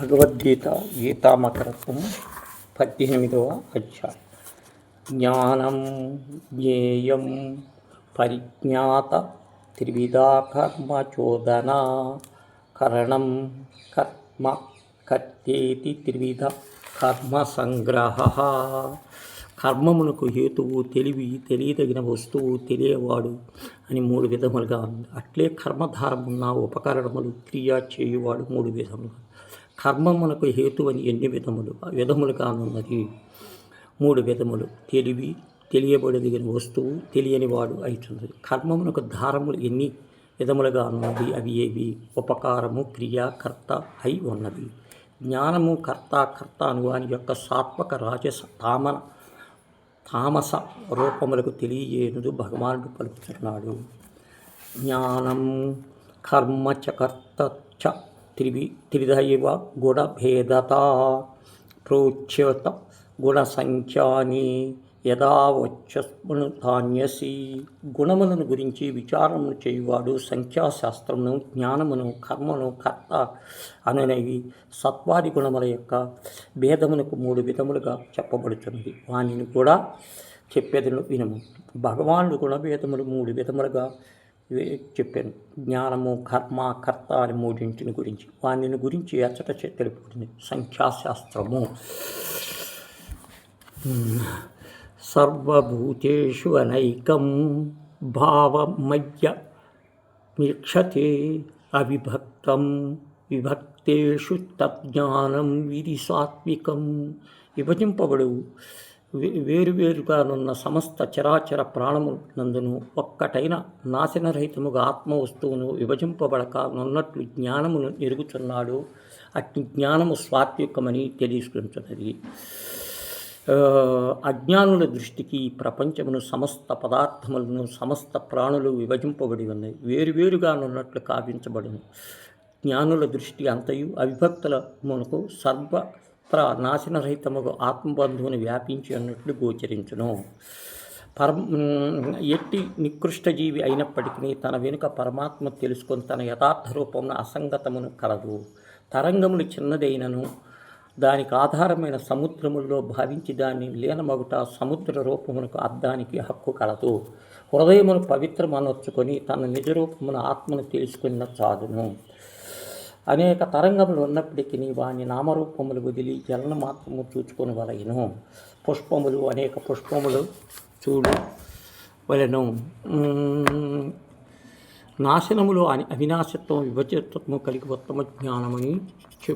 భగవద్గీత గీతామకరత్వం 18వ అధ్యాయం. జ్ఞానం జ్ఞేయం పరిజ్ఞాత త్రివిధా కర్మ చోదన కరణం కర్మ కర్తేతి త్రివిధ కర్మ సంగ్రహ. కర్మమునకు హేతువు తెలివి, తెలియదగిన వస్తువు, తెలియవాడు అని 3 విధములుగా ఉంది. అట్లే కర్మధారమున్న ఉపకరణములు, క్రియ చేయువాడు 3 విధములు. కర్మమునకు హేతు అని ఎన్ని విధములుగానున్నది? 3 విధములు. తెలివి, తెలియబడదగిన వస్తువు, తెలియని వాడు అవుతున్నది. కర్మమునకు ధారములు ఎన్ని విధములుగా ఉన్నది? అవి ఏవి? ఉపకారము, క్రియ, కర్త అయి ఉన్నది. జ్ఞానము కర్త అను వాని యొక్క సాత్వక, రాజస, తామస రూపములకు తెలియజేయునదు భగవానుడు పలుకుతున్నాడు. జ్ఞానం కర్మ చ కర్త చ త్రిధైవ గుణభేదత ప్రోచ్యత గుణసంఖ్యాని యదా వచ్చస్మృతాన్యసి. గుణములను గురించి విచారమును చేయువాడు సంఖ్యాశాస్త్రమును, జ్ఞానమును, కర్మను, కర్త అననేవి సత్వాది గుణముల యొక్క భేదమునకు 3 విధములుగా చెప్పబడుతున్నది. వానిని కూడా చెప్పేదను వినము. భగవానుడు గుణభేదములు 3 విధములుగా చెప్పాను. జ్ఞానము, కర్మ, కర్త అని 3 గురించి. వానిని గురించి అచ్చట తెలుపుతుంది సంఖ్యాశాస్త్రము. సర్వభూతేషు అనైకం భావమయ్య వీక్షతే అవిభక్తం విభక్తేషు తజ్ఞానం విధి సాత్వికం. విభజింపబడు వేరువేరుగానున్న సమస్త చరాచర ప్రాణమునందును ఒక్కటైన నాశనరహితముగా ఆత్మవస్తువును విభజింపబడక నున్నట్లు జ్ఞానమును ఎరుగుచున్నాడు. అట్టి జ్ఞానము సాత్వికమని తెలియజేస్తున్నది. అజ్ఞానుల దృష్టికి ప్రపంచమును, సమస్త పదార్థములను, సమస్త ప్రాణులు విభజింపబడి ఉన్నాయి, వేరువేరుగా ఉన్నట్లు కావించబడును. జ్ఞానుల దృష్టి అంతయు అవిభక్తుల మునకు సర్వత్రా నాశనరహితముగా ఆత్మబంధువును వ్యాపించి అన్నట్లు గోచరించును. ఎట్టి నికృష్ట జీవి అయినప్పటికీ తన వెనుక పరమాత్మ తెలుసుకొని తన యథార్థ రూపమున అసంగతమును కలదు. తరంగములు చిన్నదైనను దానికి ఆధారమైన సముద్రముల్లో భావించి దాన్ని లీనమగుట సముద్ర రూపమునకు అర్థానికి హక్కు కలదు. హృదయమును పవిత్రమనర్చుకొని తన నిజరూపమున ఆత్మను తెలుసుకున్న చాలును. అనేక తరంగములు ఉన్నప్పటికీ వాని నామరూపములు వదిలి జలన మాత్రము చూచుకొని వలయను. పుష్పములు అనేక పుష్పములు చూడు వలెను. నాశనములో అవినాశత్వం, విభజితత్వము కలిగి ఉత్తమ జ్ఞానమని